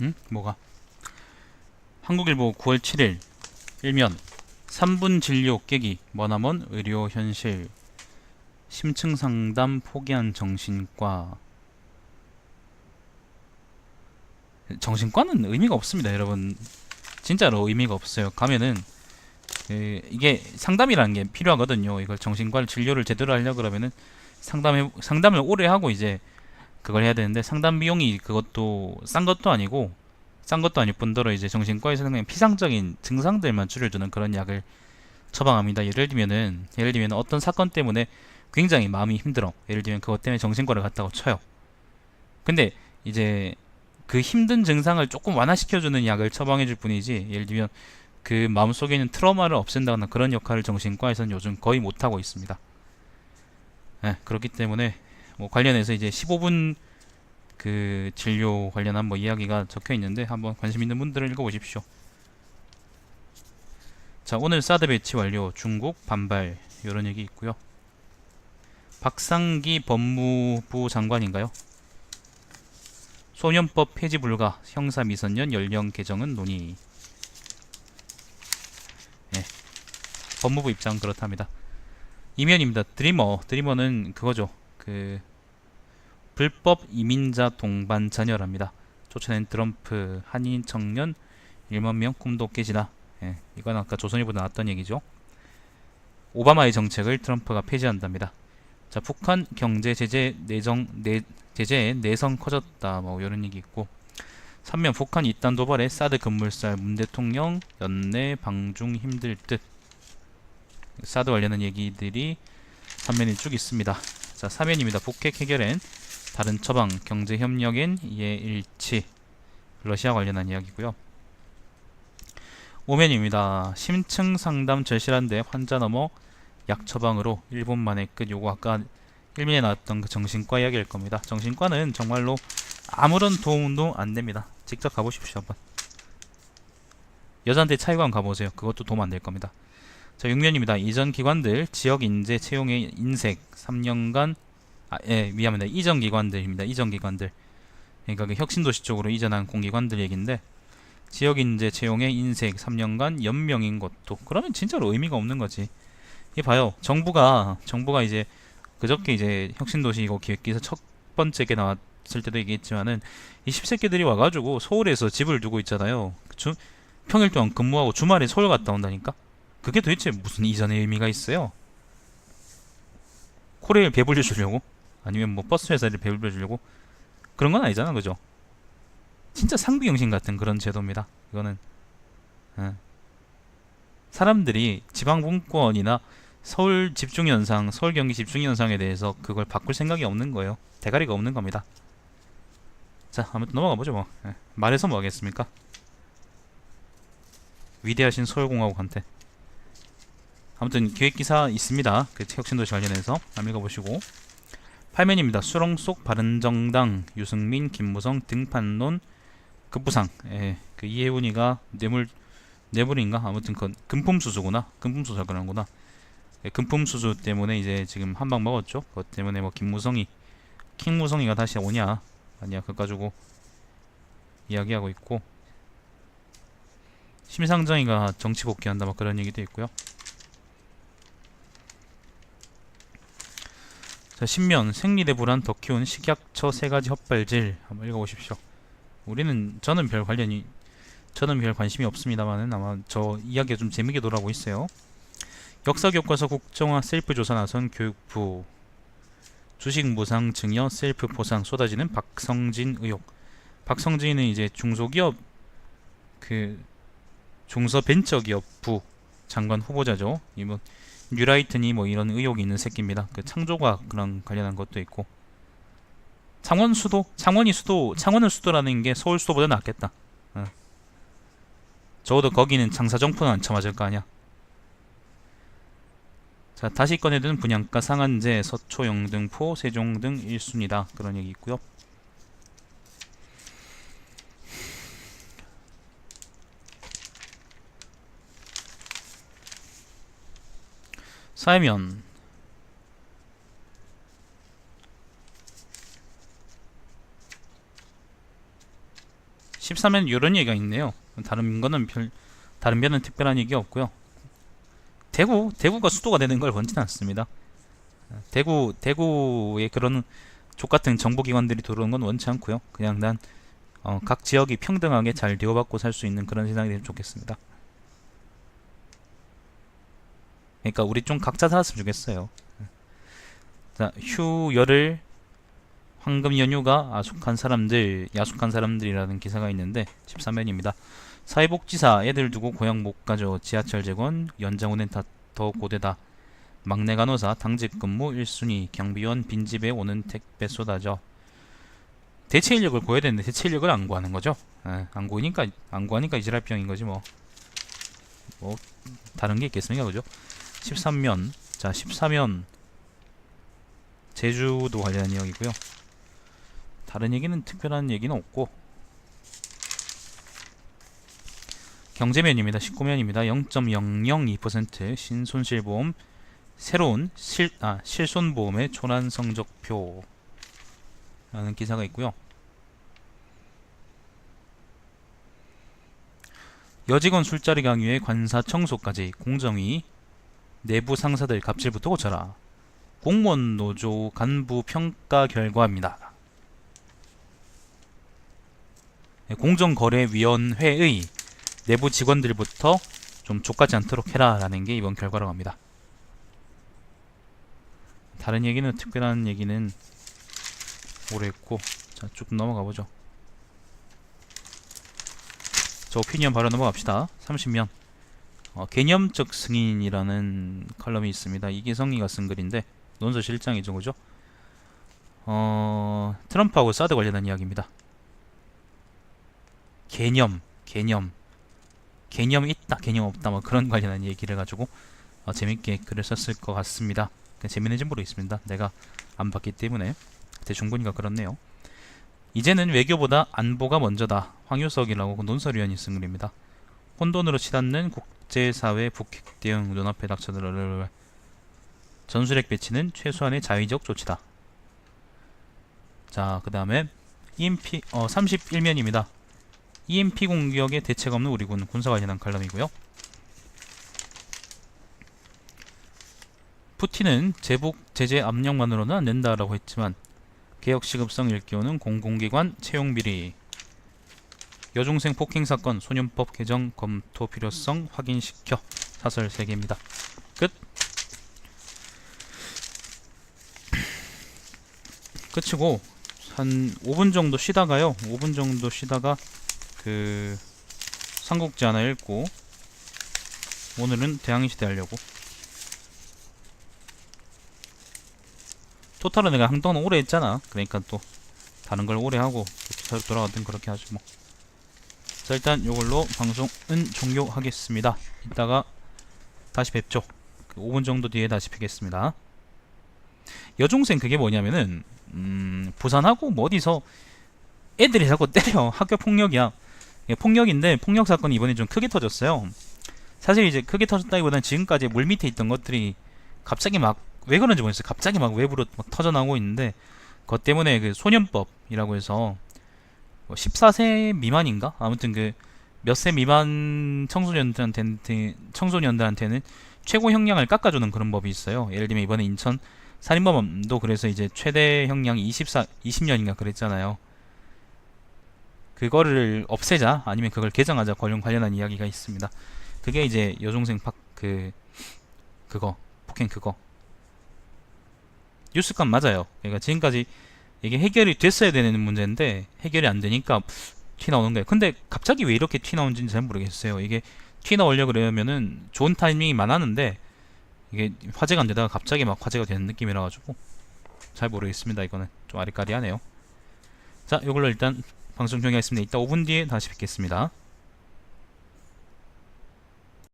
응? 뭐가? 한국일보 9월 7일 일면 3분 진료 깨기 머나먼 의료 현실 심층 상담 포기한 정신과. 정신과는 의미가 없습니다, 여러분. 진짜로 의미가 없어요. 가면은 이게 상담이라는 게 필요하거든요. 이걸 정신과 진료를 제대로 하려 그러면은 상담을 오래 하고 이제 그걸 해야 되는데, 상담 비용이 그것도 싼 것도 아닐 뿐더러 이제 정신과에서는 그냥 피상적인 증상들만 줄여주는 그런 약을 처방합니다. 예를 들면 어떤 사건 때문에 굉장히 마음이 힘들어. 예를 들면 그것 때문에 정신과를 갔다고 쳐요. 근데 이제 그 힘든 증상을 조금 완화시켜주는 약을 처방해 줄 뿐이지, 예를 들면 그 마음속에 있는 트라우마를 없앤다거나 그런 역할을 정신과에서는 요즘 거의 못하고 있습니다. 예, 그렇기 때문에 뭐 관련해서 이제 15분 그 진료 관련한 뭐 이야기가 적혀 있는데 한번 관심 있는 분들은 읽어보십시오. 자, 오늘 사드 배치 완료, 중국 반발, 이런 얘기 있고요. 박상기 법무부 장관인가요? 소년법 폐지 불가, 형사 미성년 연령 개정은 논의. 예, 법무부 입장 그렇답니다. 이면입니다. 드리머는 그거죠. 그 불법 이민자 동반 자녀랍니다. 쫓아낸 트럼프 한인 청년 1만 명 꿈도 깨지다. 예, 이건 아까 조선일보에 나왔던 얘기죠. 오바마의 정책을 트럼프가 폐지한답니다. 자, 북한 경제 제재에 내성 커졌다. 뭐 이런 얘기 있고. 3면 북한 이딴 도발에 사드 급물살 문 대통령 연내 방중 힘들 듯. 사드 관련한 얘기들이 3면에 쭉 있습니다. 자, 4면입니다. 북핵 해결엔 다른 처방, 경제 협력엔 이해 일치. 러시아 관련한 이야기고요. 5면입니다. 심층 상담 절실한데 환자 넘어 약 처방으로 1분 만에 끝. 요거 아까 1면에 나왔던 그 정신과 이야기일 겁니다. 정신과는 정말로 아무런 도움도 안 됩니다. 직접 가보십시오 한번. 여자한테 차이관 가보세요. 그것도 도움 안 될 겁니다. 자, 6면입니다. 이전 기관들 지역 인재 채용의 인색 3년간 미안합니다. 이전 기관들입니다. 이전 기관들. 그러니까 그 혁신도시 쪽으로 이전한 공기관들 얘기인데, 지역 인재 채용의 인색 3년간 연명인 것도 그러면 진짜로 의미가 없는 거지. 이 봐요. 정부가 이제 그저께 이제 혁신도시이고 기획기사 첫 번째 게 나왔을 때도 얘기했지만은 이 십새끼들이 와가지고 서울에서 집을 두고 있잖아요. 평일 동안 근무하고 주말에 서울 갔다 온다니까. 그게 도대체 무슨 이전의 의미가 있어요? 코레일 배불려 주려고? 아니면 뭐 버스 회사를 배불려 주려고? 그런 건 아니잖아, 그죠? 진짜 상비용신 같은 그런 제도입니다. 이거는 예. 사람들이 지방 분권이나 서울 경기 집중 현상에 대해서 그걸 바꿀 생각이 없는 거예요. 대가리가 없는 겁니다. 자, 아무튼 넘어가 보죠 뭐. 예. 말해서 뭐 하겠습니까? 위대하신 서울공화국한테. 아무튼 기획기사 있습니다. 그 혁신도시 관련해서 한번 읽어보시고. 8면입니다. 수렁 속 바른정당 유승민, 김무성 등판론 급부상. 예, 그 이혜훈이가 뇌물인가? 아무튼 그 금품수수구나. 금품수사 그러는구나. 예, 금품수수 때문에 이제 지금 한 방 먹었죠. 그것 때문에 뭐 킹무성이가 다시 오냐 아니야 그거 가지고 이야기하고 있고, 심상정이가 정치 복귀한다 뭐 그런 얘기도 있고요. 자, 신면 생리대 불안 더 키운 식약처 세 가지 헛발질 한번 읽어보십시오. 저는 별 관심이 없습니다만은 아마 저 이야기가 좀 재밌게 돌아오고 있어요. 역사교과서 국정화 셀프 조사 나선 교육부. 주식 무상 증여 셀프 포상 쏟아지는 박성진 의혹. 박성진은 이제 중소기업 그 중소벤처기업부 장관 후보자죠. 이뭐 뉴라이트니 뭐 이런 의혹이 있는 새끼입니다. 그 창조과학 그런 관련한 것도 있고. 창원을 수도라는 게 서울 수도보다 낫겠다. 어. 적어도 거기는 장사정포는 안 쳐맞을 거 아니야. 자, 다시 꺼내든 분양가 상한제 서초 영등포 세종 등 1순위다 그런 얘기 있고요. 사회면 13면 이런 얘기가 있네요. 다른 변은 특별한 얘기 없고요. 대구가 수도가 되는 걸 원치는 않습니다. 대구에 그런 족같은 정보기관들이 들어오는 건 원치 않고요. 그냥 각 지역이 평등하게 잘 대우받고 살 수 있는 그런 세상이 되면 좋겠습니다. 그러니까 우리 좀 각자 살았으면 좋겠어요. 자, 휴열을 황금 연휴가 야속한 사람들이라는 기사가 있는데 13면입니다. 사회복지사 애들 두고 고향 못 가죠. 지하철 재건 연장 운행 더 고되다. 막내 간호사 당직 근무 1순위. 경비원 빈집에 오는 택배 쏟아져. 대체 인력을 구해야 되는데 대체 인력을 안 구하는 거죠. 안 구하니까 이지랄병인 거지 뭐 다른 게 있겠습니까, 그죠? 13면. 자, 14면 제주도 관련한 이야기고요. 다른 얘기는 특별한 얘기는 없고, 경제면입니다. 19면입니다. 0.002% 신손실보험 새로운 실손보험의 초란 성적표 라는 기사가 있고요. 여직원 술자리 강요에 관사 청소까지 공정위 내부 상사들 갑질부터 고쳐라. 공무원 노조 간부 평가 결과입니다. 공정거래위원회의 내부 직원들부터 좀 족같지 않도록 해라 라는 게 이번 결과라고 합니다. 다른 얘기는 특별한 얘기는 모르겠고, 자, 쭉 넘어가 보죠. 저 오피니언 바로 넘어갑시다. 30면 개념적 승인이라는 칼럼이 있습니다. 이기성이가 쓴 글인데 논설실장이죠, 그죠? 트럼프하고 사드 관련한 이야기입니다. 개념 있다, 개념 없다, 뭐 그런 관련한 얘기를 가지고 재밌게 글을 썼을 것 같습니다. 재밌는지 모르겠습니다. 내가 안 봤기 때문에. 대충 보니까 그렇네요. 이제는 외교보다 안보가 먼저다. 황유석이라고 논설위원이 쓴 글입니다. 혼돈으로 치닫는 국제사회 북핵 대응 눈앞에 닥쳐들어 전술핵 배치는 최소한의 자위적 조치다. 자, 그 다음에 EMP 31면입니다. EMP 공격에 대책 없는 우리군, 군사 관련한 칼럼이고요. 푸틴은 제복 제재 압력만으로는 안 된다라고 했지만 개혁 시급성 일깨우는 공공기관 채용 비리, 여중생 폭행 사건 소년법 개정 검토 필요성 확인시켜. 사설 3개입니다. 끝. 끝이고 한 5분 정도 쉬다가요. 5분 정도 쉬다가 그 삼국지 하나 읽고 오늘은 대항해시대 하려고. 토탈은 내가 한동안 오래 했잖아. 그러니까 또 다른 걸 오래 하고 돌아가든 그렇게 하죠 뭐. 자, 일단 요걸로 방송은 종료하겠습니다. 이따가 다시 뵙죠. 5분 정도 뒤에 다시 뵙겠습니다. 여중생 그게 뭐냐면은 부산하고 뭐 어디서 애들이 자꾸 때려. 학교 폭력이야. 폭력인데 폭력 사건이 이번에 좀 크게 터졌어요. 사실 이제 크게 터졌다기보다는 지금까지 물 밑에 있던 것들이 갑자기 막 왜 그런지 모르겠어요. 갑자기 막 외부로 막 터져나오고 있는데, 그것 때문에 그 소년법이라고 해서 14세 미만인가? 아무튼 그 몇 세 미만 청소년들한테는 최고 형량을 깎아주는 그런 법이 있어요. 예를 들면 이번에 인천 살인범도 그래서 이제 최대 형량이 20년인가 그랬잖아요. 그거를 없애자, 아니면 그걸 개정하자 관련한 이야기가 있습니다. 그게 이제 여중생 폭행 그거 뉴스감 맞아요. 그러니까 지금까지 이게 해결이 됐어야 되는 문제인데 해결이 안 되니까 튀 나오는 거예요. 근데 갑자기 왜 이렇게 튀 나오는지는 잘 모르겠어요. 이게 튀 나오려고 그러면은 좋은 타이밍이 많았는데 이게 화제가 안 되다가 갑자기 막 화제가 되는 느낌이라 가지고 잘 모르겠습니다. 이거는 좀 아리까리하네요. 자, 이걸로 일단 방송 종료하겠습니다. 이따 5분 뒤에 다시 뵙겠습니다.